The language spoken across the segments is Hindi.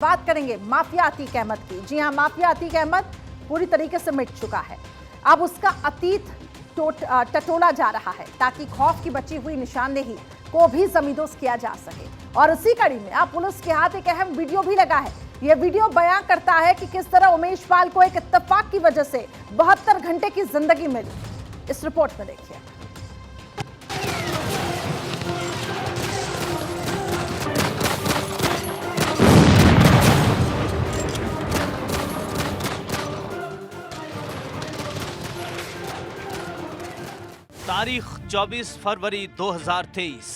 बात करेंगे माफिया अतीक अहमद की। जी हां, माफिया अतीक अहमद पूरी तरीके से मिट चुका है। अब उसका अतीत टटोला जा रहा है ताकि खौफ की बची हुई निशानदेही को भी जमींदोज किया जा सके। और इसी कड़ी में अब पुलिस के हाथ एक अहम वीडियो भी लगा है। यह वीडियो बयां करता है कि किस तरह उमेश पाल को एक इत्तेफाक की वजह से 72 घंटे की जिंदगी मिली। इस रिपोर्ट में देखिए। तारीख 24 फरवरी 2023।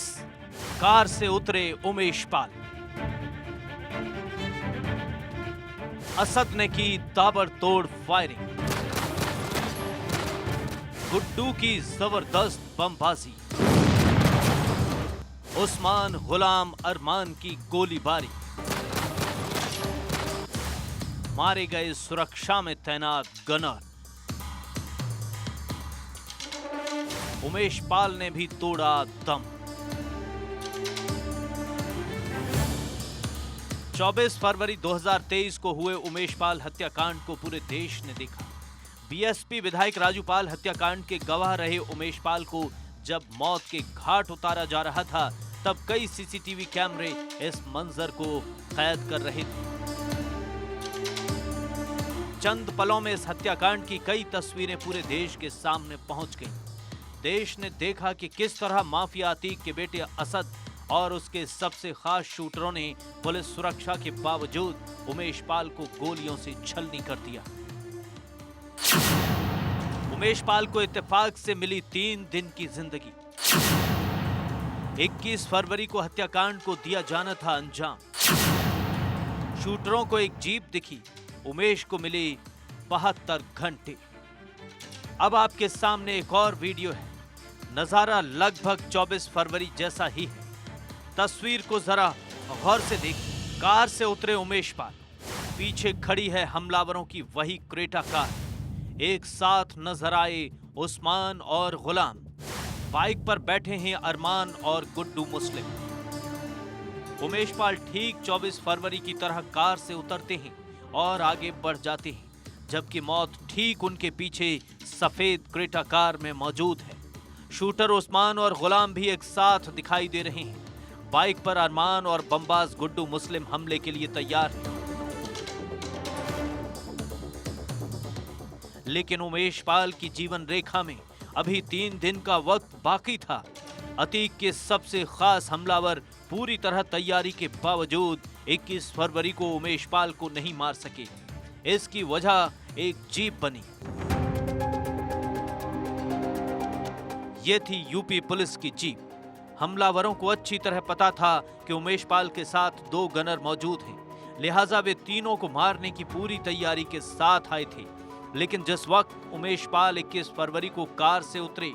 कार से उतरे उमेश पाल। असद ने की ताबड़तोड़ फायरिंग। गुड्डू की जबरदस्त बमबाजी। उस्मान गुलाम अरमान की गोलीबारी। मारे गए सुरक्षा में तैनात गनर। उमेश पाल ने भी तोड़ा दम। 24 फरवरी 2023 को हुए उमेश पाल हत्याकांड को पूरे देश ने देखा। बीएसपी विधायक राजू पाल हत्याकांड के गवाह रहे उमेश पाल को जब मौत के घाट उतारा जा रहा था, तब कई सीसीटीवी कैमरे इस मंजर को कैद कर रहे थे। चंद पलों में इस हत्याकांड की कई तस्वीरें पूरे देश के सामने पहुंच गईं। देश ने देखा कि किस तरह माफिया अतीक के बेटे असद और उसके सबसे खास शूटरों ने पुलिस सुरक्षा के बावजूद उमेश पाल को गोलियों से छलनी कर दिया। उमेश पाल को इत्तेफाक से मिली 3 दिन की जिंदगी। 21 फरवरी को हत्याकांड को दिया जाना था अंजाम। शूटरों को एक जीप दिखी, उमेश को मिली 72 घंटे। अब आपके सामने एक और वीडियो है। नजारा लगभग 24 फरवरी जैसा ही है। तस्वीर को जरा गौर से देखिए। कार से उतरे उमेश पाल। पीछे खड़ी है हमलावरों की वही क्रेटा कार। एक साथ नजर आए उस्मान और गुलाम। बाइक पर बैठे हैं अरमान और गुड्डू मुस्लिम। उमेश पाल ठीक 24 फरवरी की तरह कार से उतरते हैं और आगे बढ़ जाते हैं, जबकि मौत ठीक उनके पीछे सफेद क्रेटा कार में मौजूद है। शूटर उस्मान और गुलाम भी एक साथ दिखाई दे रहे हैं। बाइक पर अरमान और बमबाज गुड्डू मुस्लिम हमले के लिए तैयार हैं। लेकिन उमेश पाल की जीवन रेखा में अभी 3 दिन का वक्त बाकी था। अतीक के सबसे खास हमलावर पूरी तरह तैयारी के बावजूद 21 फरवरी को उमेश पाल को नहीं मार सके। इसकी वजह एक जीप बनी। ये थी यूपी पुलिस की जीप। हमलावरों को अच्छी तरह पता था कि उमेश पाल के साथ 2 गनर मौजूद हैं, लिहाजा वे तीनों को मारने की पूरी तैयारी के साथ आए थे। लेकिन जिस वक्त उमेश पाल 21 फरवरी को कार से उतरे,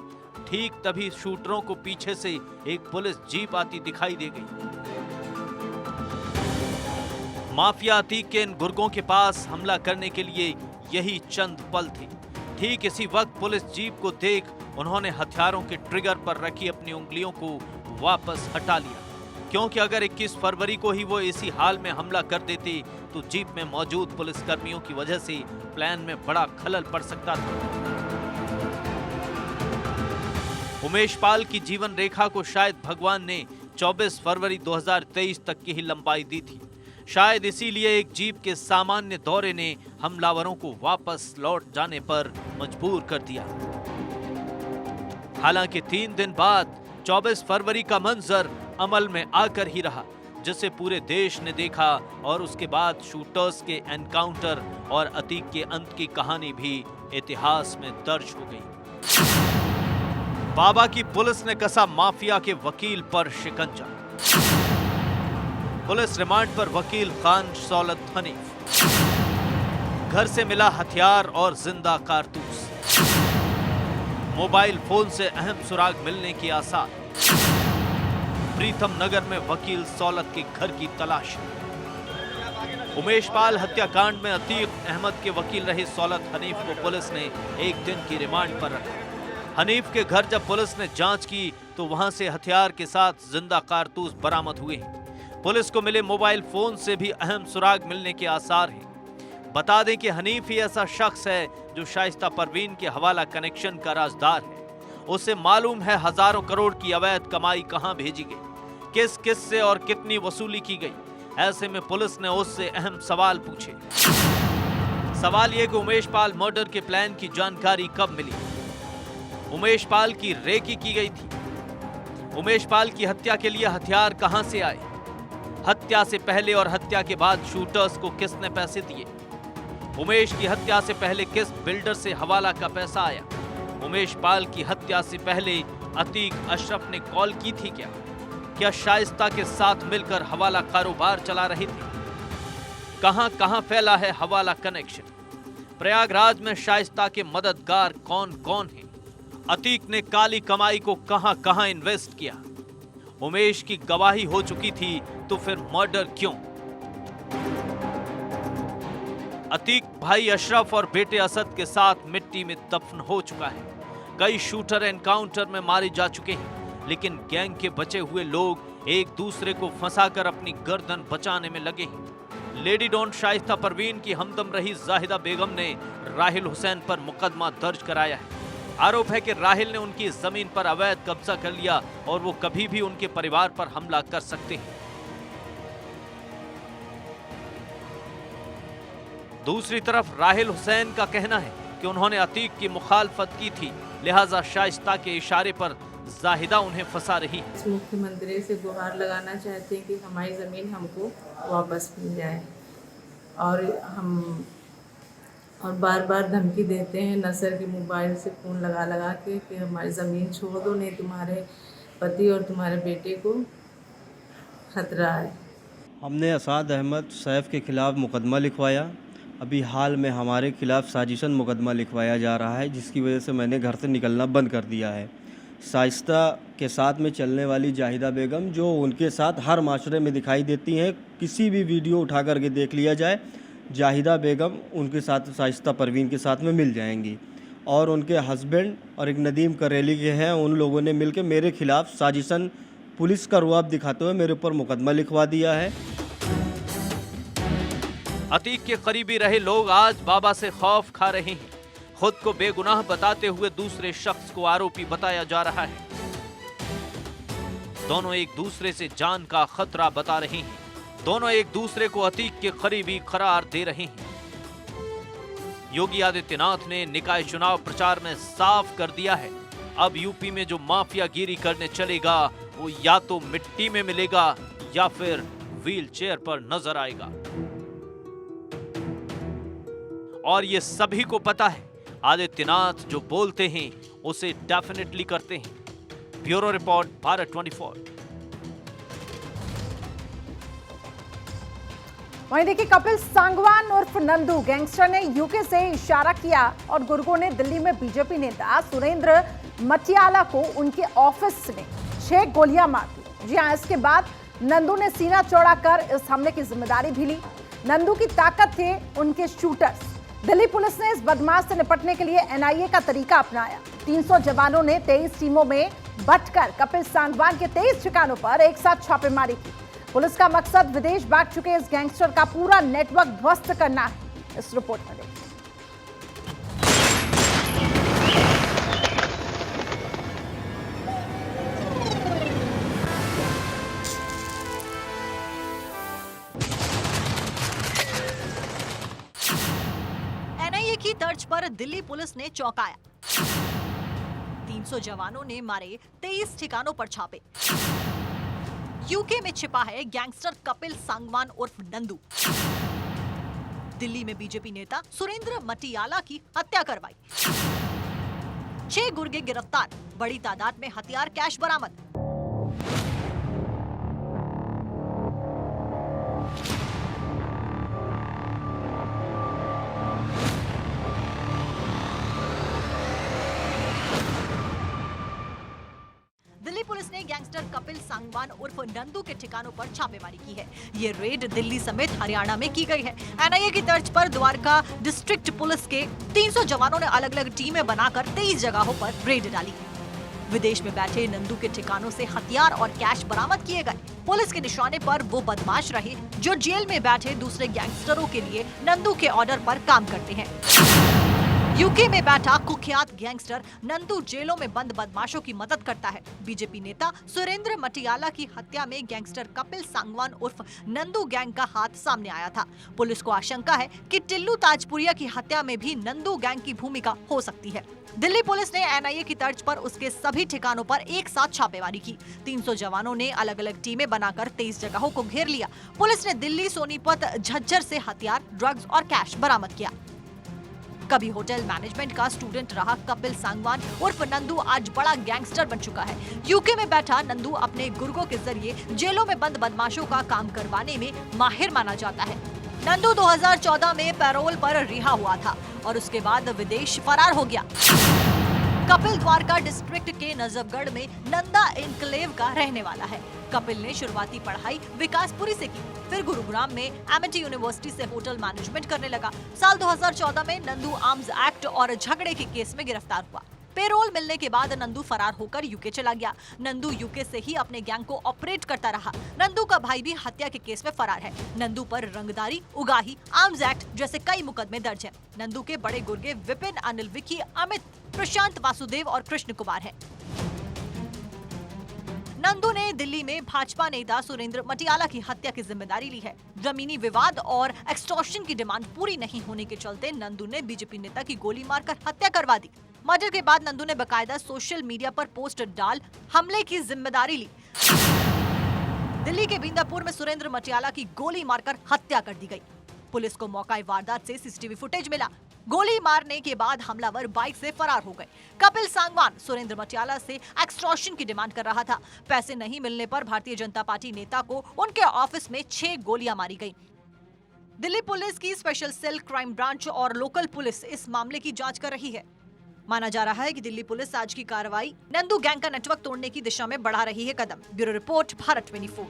ठीक तभी शूटरों को पीछे से एक पुलिस जीप आती दिखाई दे गई। माफिया अतीक के इन गुर्गों के पास हमला करने के लिए यही चंद पल थे। ठीक इसी वक्त पुलिस जीप को देख उन्होंने हथियारों के ट्रिगर पर रखी अपनी उंगलियों को वापस हटा लिया, क्योंकि अगर 21 फरवरी को ही वो इसी हाल में हमला कर देते तो जीप में मौजूद पुलिसकर्मियों की वजह से प्लान में बड़ा खलल पड़ सकता था। उमेश पाल की जीवन रेखा को शायद भगवान ने 24 फरवरी 2023 तक की ही लंबाई दी थी। शायद इसीलिए एक जीप के सामान्य दौरे ने हमलावरों को वापस लौट जाने पर मजबूर कर दिया। हालांकि 3 दिन बाद 24 फरवरी का मंजर अमल में आकर ही रहा, जिसे पूरे देश ने देखा, और उसके बाद शूटर्स के एनकाउंटर और अतीक के अंत की कहानी भी इतिहास में दर्ज हो गई। बाबा की पुलिस ने कसा माफिया के वकील पर शिकंजा। पुलिस रिमांड पर वकील खान सौलत हनीफ। घर से मिला हथियार और जिंदा कारतूस। मोबाइल फोन से अहम सुराग मिलने की आसार। प्रीतम नगर में वकील सौलत के घर की तलाश। उमेश पाल हत्याकांड में अतीक अहमद के वकील रहे सौलत हनीफ को पुलिस ने 1 दिन की रिमांड पर रखा। हनीफ के घर जब पुलिस ने जांच की तो वहां से हथियार के साथ जिंदा कारतूस बरामद हुए। पुलिस को मिले मोबाइल फोन से भी अहम सुराग मिलने के आसार हैं। बता दें कि हनीफ ही ऐसा शख्स है जो शाइस्ता परवीन के हवाला कनेक्शन का राजदार है। उसे मालूम है हजारों करोड़ की अवैध कमाई कहां भेजी गई, किस किस से और कितनी वसूली की गई। ऐसे में पुलिस ने उससे अहम सवाल पूछे। सवाल यह कि उमेश पाल मर्डर के प्लान की जानकारी कब मिली, उमेश पाल की रेकी की गई थी, उमेश पाल की हत्या के लिए हथियार कहां से आए, हत्या से पहले और हत्या के बाद शूटर्स को किसने पैसे दिए, उमेश की हत्या से पहले किस बिल्डर से हवाला का पैसा आया, उमेश पाल की हत्या से पहले अतीक अशरफ ने कॉल की थी क्या शाइस्ता के साथ मिलकर हवाला कारोबार चला रहे थे, कहां कहां फैला है हवाला कनेक्शन, प्रयागराज में शाइस्ता के मददगार कौन कौन हैं, अतीक ने काली कमाई को कहां कहां इन्वेस्ट किया, उमेश की गवाही हो चुकी थी तो फिर मर्डर क्यों। अतीक भाई अशरफ और बेटे असद के साथ मिट्टी में दफन हो चुका है। कई शूटर एनकाउंटर में मारे जा चुके हैं, लेकिन गैंग के बचे हुए लोग एक दूसरे को फंसाकर अपनी गर्दन बचाने में लगे हैं। लेडी डॉन शाइस्ता परवीन की हमदम रही जाहिदा बेगम ने राहिल हुसैन पर मुकदमा दर्ज कराया है। आरोप है कि राहिल ने उनकी जमीन पर अवैध कब्जा कर लिया और वो कभी भी उनके परिवार पर हमला कर सकते हैं। दूसरी तरफ राहिल हुसैन का कहना है कि उन्होंने अतीक की मुखालफत की थी, लिहाजा शाइस्ता के इशारे पर जाहिदा उन्हें फंसा रही है। मुख्यमंत्री से गुहार लगाना चाहते हैं कि हमारी ज़मीन हमको वापस मिल जाए, और बार बार धमकी देते हैं नसर के मोबाइल से फ़ोन लगा लगा के कि हमारी ज़मीन छोड़ दो, नहीं तुम्हारे पति और तुम्हारे बेटे को खतरा है। हमने असाद अहमद सैफ के खिलाफ मुकदमा लिखवाया। अभी हाल में हमारे खिलाफ साजिशन मुकदमा लिखवाया जा रहा है, जिसकी वजह से मैंने घर से निकलना बंद कर दिया है। शाइस्ता के साथ में चलने वाली जाहिदा बेगम जो उनके साथ हर माशरे में दिखाई देती हैं, किसी भी वीडियो उठा करके देख लिया जाए, जाहिदा बेगम उनके साथ शाइस्ता परवीन के साथ में मिल जाएंगी। और उनके हस्बैंड और एक नदीम करेली के हैं, उन लोगों ने मिलकर मेरे खिलाफ साजिशन पुलिस का रुआब दिखाते हुए मेरे ऊपर मुकदमा लिखवा दिया है। अतीक के करीबी रहे लोग आज बाबा से खौफ खा रहे हैं। खुद को बेगुनाह बताते हुए दूसरे शख्स को आरोपी बताया जा रहा है। दोनों एक दूसरे से जान का खतरा बता रहे हैं। दोनों एक दूसरे को अतीक के करीबी करार दे रहे हैं। योगी आदित्यनाथ ने निकाय चुनाव प्रचार में साफ कर दिया है, अब यूपी में जो माफियागिरी करने चलेगा वो या तो मिट्टी में मिलेगा या फिर व्हील चेयर पर नजर आएगा। और ये सभी को पता है, आदित्यनाथ जो बोलते हैं उसे डेफिनेटली करते हैं। Bureau report, Bharat 24। वहीं देखिए, कपिल सांगवान उर्फ नंदू गैंगस्टर ने यूके से इशारा किया और गुर्गो ने दिल्ली में बीजेपी नेता सुरेंद्र मटियाला को उनके ऑफिस में 6 गोलियां मार दी। जी हां, इसके बाद नंदू ने सीना चौड़ा कर इस हमले की जिम्मेदारी भी ली। नंदू की ताकत थे उनके शूटर्स। दिल्ली पुलिस ने इस बदमाश से निपटने के लिए एनआईए का तरीका अपनाया। 300 जवानों ने 23 टीमों में बंटकर कपिल सांगवान के 23 ठिकानों पर एक साथ छापेमारी की। पुलिस का मकसद विदेश भाग चुके इस गैंगस्टर का पूरा नेटवर्क ध्वस्त करना है। इस रिपोर्ट में देखिए। एनआईए की तर्ज पर दिल्ली पुलिस ने चौंकाया। 300 जवानों ने मारे 23 ठिकानों पर छापे। यूके में छिपा है गैंगस्टर कपिल सांगवान उर्फ नंदू। दिल्ली में बीजेपी नेता सुरेंद्र मटियाला की हत्या करवाई। 6 गुर्गे गिरफ्तार, बड़ी तादाद में हथियार कैश बरामद। दिल्ली पुलिस ने गैंगस्टर कपिल सांगवान उर्फ नंदू के ठिकानों पर छापेमारी की है। ये रेड दिल्ली समेत हरियाणा में की गई है। एनआईए की तर्ज पर द्वारका डिस्ट्रिक्ट पुलिस के 300 जवानों ने अलग अलग टीमें बनाकर 23 जगहों पर रेड डाली है। विदेश में बैठे नंदू के ठिकानों से हथियार और कैश बरामद किए गए। पुलिस के निशाने पर वो बदमाश रहे जो जेल में बैठे दूसरे गैंगस्टरों के लिए नंदू के ऑर्डर पर काम करते हैं। यूके में बैठा कुख्यात गैंगस्टर नंदू जेलों में बंद बदमाशों की मदद करता है। बीजेपी नेता सुरेंद्र मटियाला की हत्या में गैंगस्टर कपिल सांगवान उर्फ नंदू गैंग का हाथ सामने आया था। पुलिस को आशंका है कि टिल्लू ताजपुरिया की हत्या में भी नंदू गैंग की भूमिका हो सकती है। दिल्ली पुलिस ने एनआईए की तर्ज पर उसके सभी ठिकानों पर एक साथ छापेमारी की। 300 जवानों ने अलग अलग टीमें बनाकर 23 जगहों को घेर लिया। पुलिस ने दिल्ली, सोनीपत, झज्जर से हथियार, ड्रग्स और कैश बरामद किया। कभी होटल मैनेजमेंट का स्टूडेंट रहा कपिल सांगवान उर्फ नंदू आज बड़ा गैंगस्टर बन चुका है। यूके में बैठा नंदू अपने गुर्गों के जरिए जेलों में बंद बदमाशों का काम करवाने में माहिर माना जाता है। नंदू 2014 में पैरोल पर रिहा हुआ था और उसके बाद विदेश फरार हो गया। कपिल द्वारका डिस्ट्रिक्ट के नजफगढ़ में नंदा एन्क्लेव का रहने वाला है। कपिल ने शुरुआती पढ़ाई विकासपुरी से की, फिर गुरुग्राम में एमिटी यूनिवर्सिटी से होटल मैनेजमेंट करने लगा। साल 2014 में नंदू आर्म्स एक्ट और झगड़े के केस में गिरफ्तार हुआ। पेरोल मिलने के बाद नंदू फरार होकर यूके चला गया। नंदू यूके से ही अपने गैंग को ऑपरेट करता रहा। नंदू का भाई भी हत्या के केस में फरार है। नंदू पर रंगदारी, उगाही, आर्म्स एक्ट जैसे कई मुकदमे दर्ज हैं। नंदू के बड़े गुर्गे विपिन, अनिल, विकी, अमित, प्रशांत, वासुदेव और कृष्ण कुमार हैं। नंदू ने दिल्ली में भाजपा नेता सुरेंद्र मटियाला की हत्या की जिम्मेदारी ली है। जमीनी विवाद और एक्सटॉर्शन की डिमांड पूरी नहीं होने के चलते नंदू ने बीजेपी नेता की गोली मारकर हत्या करवा दी। मर्डर के बाद नंदू ने बकायदा सोशल मीडिया पर पोस्ट डाल हमले की जिम्मेदारी ली। दिल्ली के बींदापुर में सुरेंद्र मटियाला की गोली मारकर हत्या कर दी गई। पुलिस को मौका वारदात से सीसीटीवी फुटेज मिला। गोली मारने के बाद हमलावर बाइक से फरार हो गए। कपिल सांगवान सुरेंद्र मटियाला से एक्सटॉर्शन की डिमांड कर रहा था। पैसे नहीं मिलने पर भारतीय जनता पार्टी नेता को उनके ऑफिस में 6 गोलियां मारी गई। दिल्ली पुलिस की स्पेशल सेल, क्राइम ब्रांच और लोकल पुलिस इस मामले की जांच कर रही है। माना जा रहा है कि दिल्ली पुलिस आज की कार्रवाई नंदू गैंग का नेटवर्क तोड़ने की दिशा में बढ़ा रही है कदम। Bureau report, Bharat 24।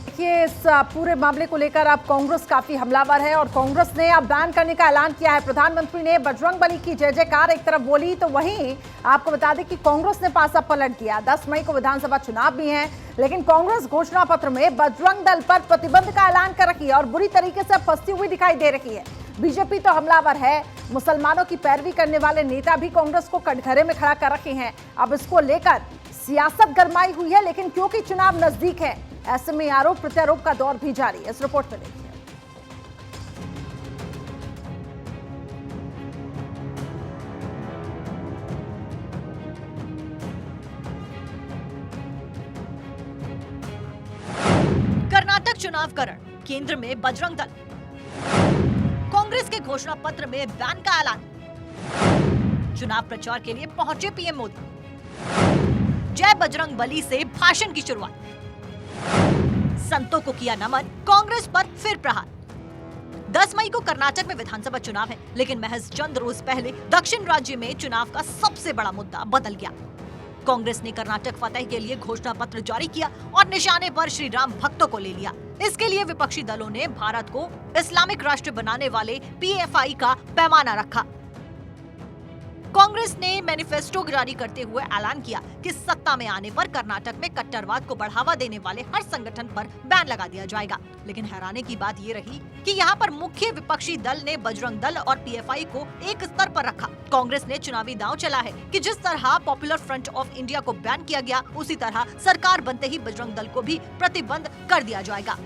देखिए, इस पूरे मामले को लेकर अब कांग्रेस काफी हमलावर है और कांग्रेस ने अब बैन करने का ऐलान किया है। प्रधानमंत्री ने बजरंगबली की जय जयकार एक तरफ बोली तो वहीं आपको बता दें कि कांग्रेस ने पासा पलट दिया। 10 मई को विधानसभा चुनाव भी हैं, लेकिन कांग्रेस घोषणा पत्र में बजरंग दल पर प्रतिबंध का ऐलान कर रही है और बुरी तरीके से फंसती हुई दिखाई दे रही है। बीजेपी तो हमलावर है, मुसलमानों की पैरवी करने वाले नेता भी कांग्रेस को कटघरे में खड़ा कर रखे हैं। अब इसको लेकर सियासत गरमाई हुई है, लेकिन क्योंकि चुनाव नजदीक है, ऐसे में आरोप प्रत्यारोप का दौर भी जारी है। इस रिपोर्ट में देखिए। कर्नाटक चुनाव करण, केंद्र में बजरंग दल, कांग्रेस के घोषणा पत्र में बैन का ऐलान, चुनाव प्रचार के लिए पहुंचे पीएम मोदी, जय बजरंग बली से भाषण की शुरुआत, संतों को किया नमन, कांग्रेस पर फिर प्रहार। 10 मई को कर्नाटक में विधानसभा चुनाव है, लेकिन महज चंद रोज पहले दक्षिण राज्य में चुनाव का सबसे बड़ा मुद्दा बदल गया। कांग्रेस ने कर्नाटक फतेह के लिए घोषणा पत्र जारी किया और निशाने पर श्री राम भक्तों को ले लिया। इसके लिए विपक्षी दलों ने भारत को इस्लामिक राष्ट्र बनाने वाले पीएफआई का पैमाना रखा। कांग्रेस ने मैनिफेस्टो जारी करते हुए ऐलान किया कि सत्ता में आने पर कर्नाटक में कट्टरवाद को बढ़ावा देने वाले हर संगठन पर बैन लगा दिया जाएगा। लेकिन हैरानी की बात ये रही कि यहाँ पर मुख्य विपक्षी दल ने बजरंग दल और पीएफआई को एक स्तर पर रखा। कांग्रेस ने चुनावी दांव चला है कि जिस तरह पॉपुलर फ्रंट ऑफ इंडिया को बैन किया गया, उसी तरह सरकार बनते ही बजरंग दल को भी प्रतिबंध कर दिया जाएगा।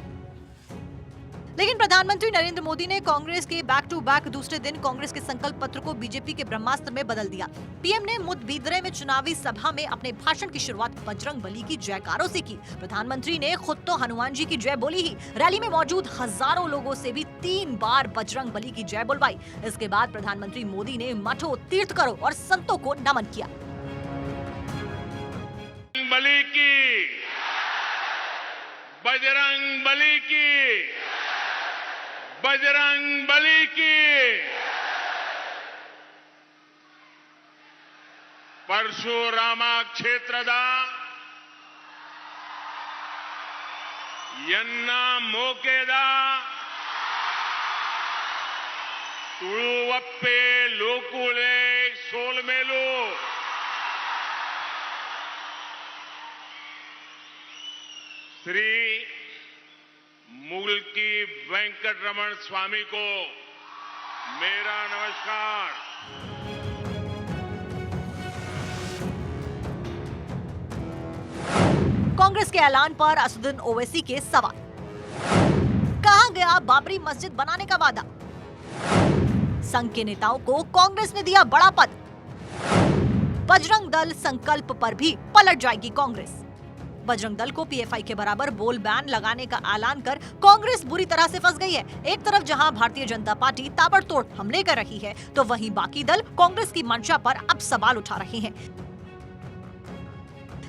लेकिन प्रधानमंत्री नरेंद्र मोदी ने कांग्रेस के बैक टू बैक दूसरे दिन कांग्रेस के संकल्प पत्र को बीजेपी के ब्रह्मास्त्र में बदल दिया। पीएम ने मुदबिद्रे में चुनावी सभा में अपने भाषण की शुरुआत बजरंग बली की जयकारों से की। प्रधानमंत्री ने खुद तो हनुमान जी की जय बोली ही, रैली में मौजूद हजारों लोगों से भी 3 बार बजरंग बली की जय बुलवाई। इसके बाद प्रधानमंत्री मोदी ने मठों, तीर्थकरों और संतों को नमन किया। बली की, बजरंग बली की, बजरंग बली की। परशुराम क्षेत्ರದ यन्ना मोकेदा ತುಳುವಪ್ಪೆ ಲೋಕುಳೆ ಸೋಲ್ಮೇಲು श्री मुल्की वेंकट रमन स्वामी को मेरा नमस्कार। कांग्रेस के ऐलान पर असदुद्दीन ओवैसी के सवाल। कहां गया बाबरी मस्जिद बनाने का वादा? संघ के नेताओं को कांग्रेस ने दिया बड़ा पद। बजरंग दल संकल्प पर भी पलट जाएगी कांग्रेस। बजरंग दल को पीएफआई के बराबर बोल बैन लगाने का ऐलान कर कांग्रेस बुरी तरह से फंस गई है। एक तरफ जहां भारतीय जनता पार्टी ताबड़तोड़ हमले कर रही है, तो वहीं बाकी दल कांग्रेस की मंशा पर अब सवाल उठा रहे हैं।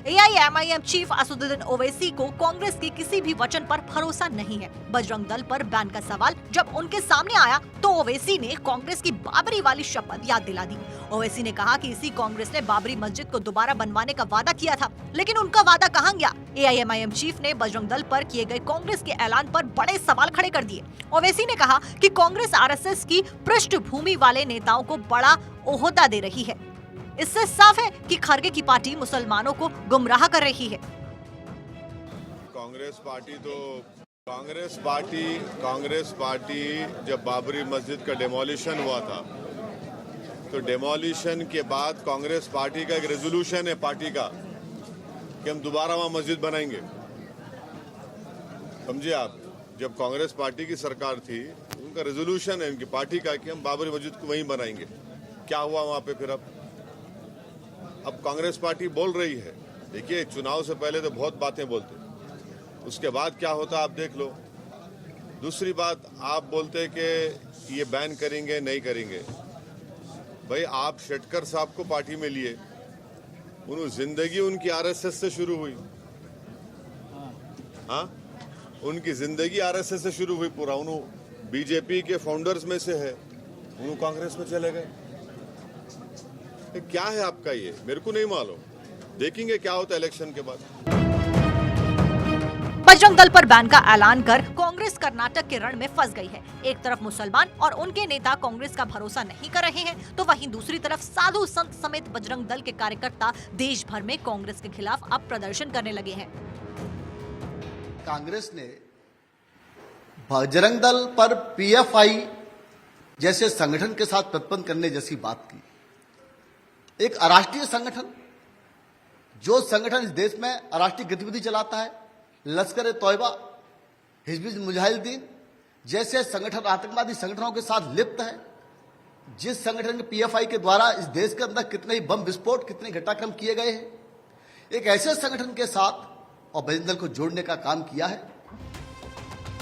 एआईएमआईएम चीफ असदुद्दीन ओवैसी को कांग्रेस के किसी भी वचन पर भरोसा नहीं है। बजरंग दल पर बैन का सवाल जब उनके सामने आया तो ओवैसी ने कांग्रेस की बाबरी वाली शपथ याद दिला दी। ओवैसी ने कहा कि इसी कांग्रेस ने बाबरी मस्जिद को दोबारा बनवाने का वादा किया था, लेकिन उनका वादा कहां गया? एआईएमआईएम चीफ ने बजरंग दल पर किए गए कांग्रेस के ऐलान पर बड़े सवाल खड़े कर दिए। ओवैसी ने कहा कि कांग्रेस आरएसएस की पृष्ठभूमि वाले नेताओं को बड़ा ओहदा दे रही है। इससे साफ है कि खरगे की पार्टी मुसलमानों को गुमराह कर रही है। कांग्रेस पार्टी जब बाबरी मस्जिद का डेमोलिशन हुआ था, तो डेमोलिशन के बाद कांग्रेस पार्टी का एक रेजोल्यूशन है पार्टी का कि हम दोबारा वहां मस्जिद बनाएंगे। समझिए आप, जब कांग्रेस पार्टी की सरकार थी, उनका रेजोल्यूशन है उनकी पार्टी का कि हम बाबरी मस्जिद को वहीं बनाएंगे। क्या हुआ वहां पे फिर? अब कांग्रेस पार्टी बोल रही है, देखिए चुनाव से पहले तो बहुत बातें बोलते, उसके बाद क्या होता आप देख लो। दूसरी बात, आप बोलते कि ये बैन करेंगे नहीं करेंगे। भाई आप शेटकर साहब को पार्टी में लिए, उन्होंने जिंदगी उनकी आरएसएस से शुरू हुई। हाँ, उनकी जिंदगी आरएसएस से शुरू हुई पूरा। उन्होंने बीजेपी के फाउंडर्स में से है, उन्होंने कांग्रेस में चले गए। क्या है आपका ये? मेरे को नहीं मालूम, देखेंगे क्या होता है इलेक्शन के बाद। बजरंग दल पर बैन का ऐलान कर कांग्रेस कर्नाटक के रण में फंस गई है। एक तरफ मुसलमान और उनके नेता कांग्रेस का भरोसा नहीं कर रहे हैं, तो वहीं दूसरी तरफ साधु संत समेत बजरंग दल के कार्यकर्ता देश भर में कांग्रेस के खिलाफ अब प्रदर्शन करने लगे हैं। कांग्रेस ने बजरंग दल पर पीएफआई जैसे संगठन के साथ प्रतिबंध करने जैसी बात की। एक अराष्ट्रीय संगठन, जो संगठन इस देश में अराष्ट्रीय गतिविधि चलाता है, लश्कर-ए-तौयबा, हिजबुल मुजाहिदीन जैसे संगठन आतंकवादी संगठनों के साथ लिप्त है, जिस संगठन के पीएफआई के द्वारा इस देश के अंदर कितने ही बम विस्फोट, कितने घटनाक्रम किए गए हैं, एक ऐसे संगठन के साथ और बजरंग दल को जोड़ने का काम किया है।